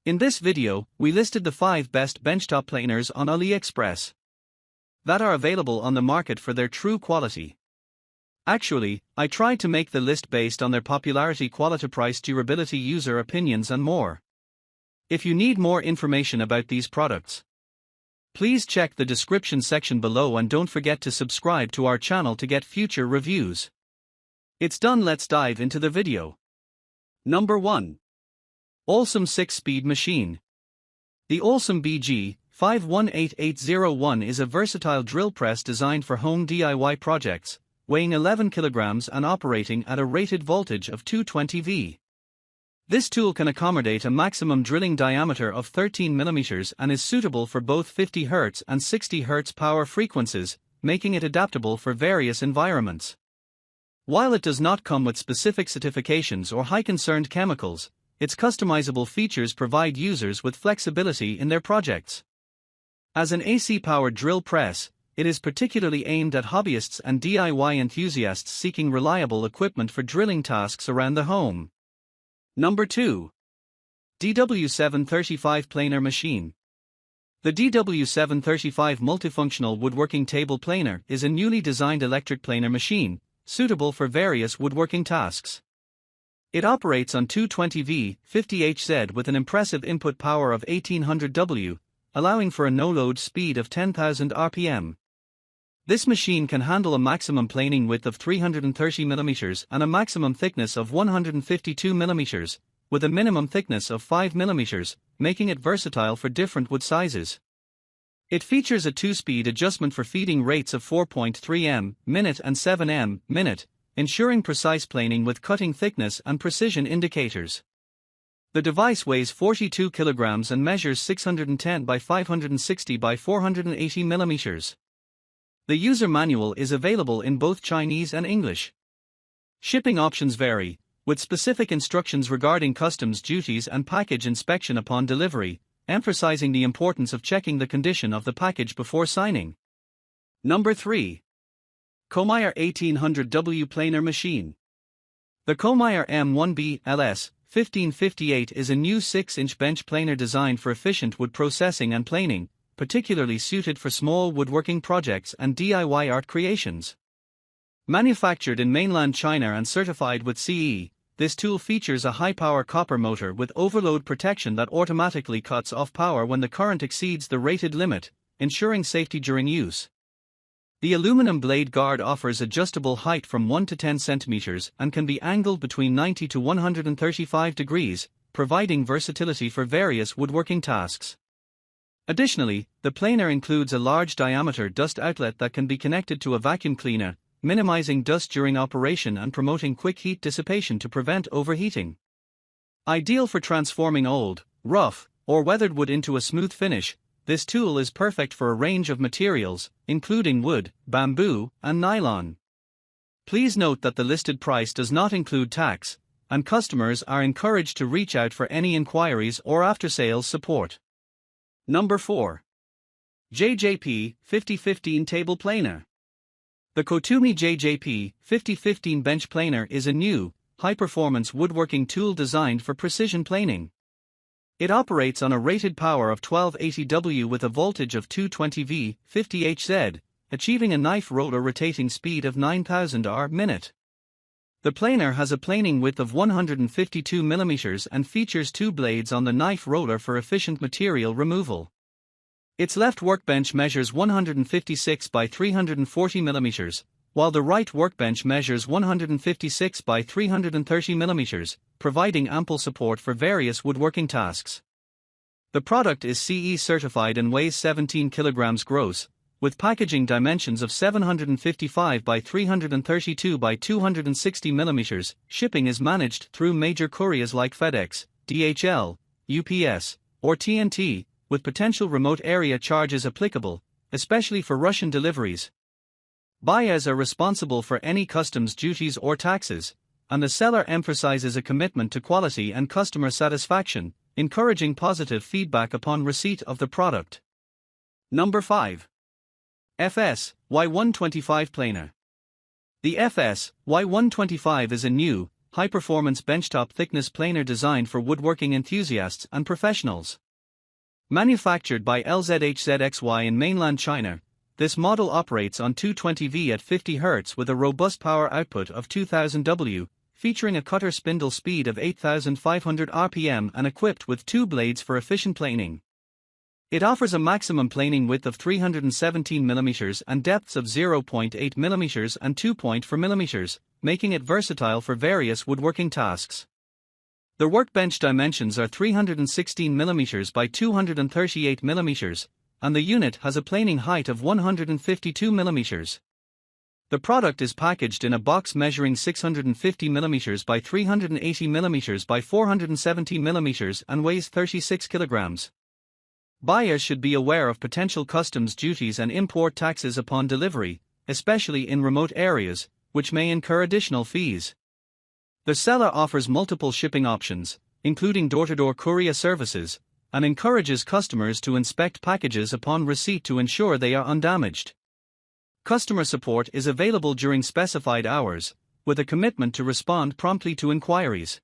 In this video, we listed the 5 best benchtop planers on Aliexpress that are available on the market for their true quality. Actually, I tried to make the list based on their popularity, quality, price, durability, user opinions and more. If you need more information about these products, please check the description section below and don't forget to subscribe to our channel to get future reviews. It's done, let's dive into the video. Number 1. ALLSOME 6-Speed Machine. The ALLSOME BG-518801 is a versatile drill press designed for home DIY projects, weighing 11 kilograms and operating at a rated voltage of 220 V. This tool can accommodate a maximum drilling diameter of 13 mm and is suitable for both 50 Hz and 60 Hz power frequencies, making it adaptable for various environments. While it does not come with specific certifications or high-concerned chemicals, its customizable features provide users with flexibility in their projects. As an AC-powered drill press, it is particularly aimed at hobbyists and DIY enthusiasts seeking reliable equipment for drilling tasks around the home. Number 2. DW735 Planer Machine. The DW735 multifunctional woodworking table planer is a newly designed electric planer machine, suitable for various woodworking tasks. It operates on 220 V, 50 Hz with an impressive input power of 1800 W, allowing for a no-load speed of 10,000 RPM. This machine can handle a maximum planing width of 330 mm and a maximum thickness of 152 mm, with a minimum thickness of 5 mm, making it versatile for different wood sizes. It features a 2-speed adjustment for feeding rates of 4.3 m/minute and 7 m/minute, ensuring precise planing with cutting thickness and precision indicators. The device weighs 42 kilograms and measures 610 by 560 by 480 millimeters. The user manual is available in both Chinese and English. Shipping options vary, with specific instructions regarding customs duties and package inspection upon delivery, emphasizing the importance of checking the condition of the package before signing. Number 3. KOMIYA 1800W Planer Machine. The KOMIYA M1B LS 1558 is a new 6-inch bench planer designed for efficient wood processing and planing, particularly suited for small woodworking projects and DIY art creations. Manufactured in mainland China and certified with CE, this tool features a high-power copper motor with overload protection that automatically cuts off power when the current exceeds the rated limit, ensuring safety during use. The aluminum blade guard offers adjustable height from 1 to 10 cm and can be angled between 90 to 135 degrees, providing versatility for various woodworking tasks. Additionally, the planer includes a large diameter dust outlet that can be connected to a vacuum cleaner, minimizing dust during operation and promoting quick heat dissipation to prevent overheating. Ideal for transforming old, rough, or weathered wood into a smooth finish, this tool is perfect for a range of materials, including wood, bamboo, and nylon. Please note that the listed price does not include tax, and customers are encouraged to reach out for any inquiries or after-sales support. Number 4. JJP 5015 Table Planer. The KOMIYA JJP 5015 Bench Planer is a new, high-performance woodworking tool designed for precision planing. It operates on a rated power of 1280 W with a voltage of 220 V, 50 Hz, achieving a knife roller rotating speed of 9000 R/minute. The planer has a planing width of 152 mm and features 2 blades on the knife roller for efficient material removal. Its left workbench measures 156 by 340 mm, while the right workbench measures 156 by 330 mm, providing ample support for various woodworking tasks. The product is CE certified and weighs 17 kilograms gross, with packaging dimensions of 755 by 332 by 260 mm. Shipping is managed through major couriers like FedEx, DHL, UPS, or TNT, with potential remote area charges applicable, especially for Russian deliveries. Buyers are responsible for any customs duties or taxes, and the seller emphasizes a commitment to quality and customer satisfaction, encouraging positive feedback upon receipt of the product. Number 5. FS-Y125 Planer. The FS-Y125 is a new, high-performance benchtop thickness planer designed for woodworking enthusiasts and professionals. Manufactured by LZHZXY in mainland China, this model operates on 220V at 50 Hz with a robust power output of 2000 W, featuring a cutter spindle speed of 8500 RPM and equipped with 2 blades for efficient planing. It offers a maximum planing width of 317 mm and depths of 0.8 mm and 2.4 mm, making it versatile for various woodworking tasks. The workbench dimensions are 316 mm by 238 mm, and the unit has a planing height of 152 mm. The product is packaged in a box measuring 650 mm by 380 mm by 470 mm and weighs 36 kg. Buyers should be aware of potential customs duties and import taxes upon delivery, especially in remote areas, which may incur additional fees. The seller offers multiple shipping options, including door-to-door courier services, and encourages customers to inspect packages upon receipt to ensure they are undamaged. Customer support is available during specified hours, with a commitment to respond promptly to inquiries.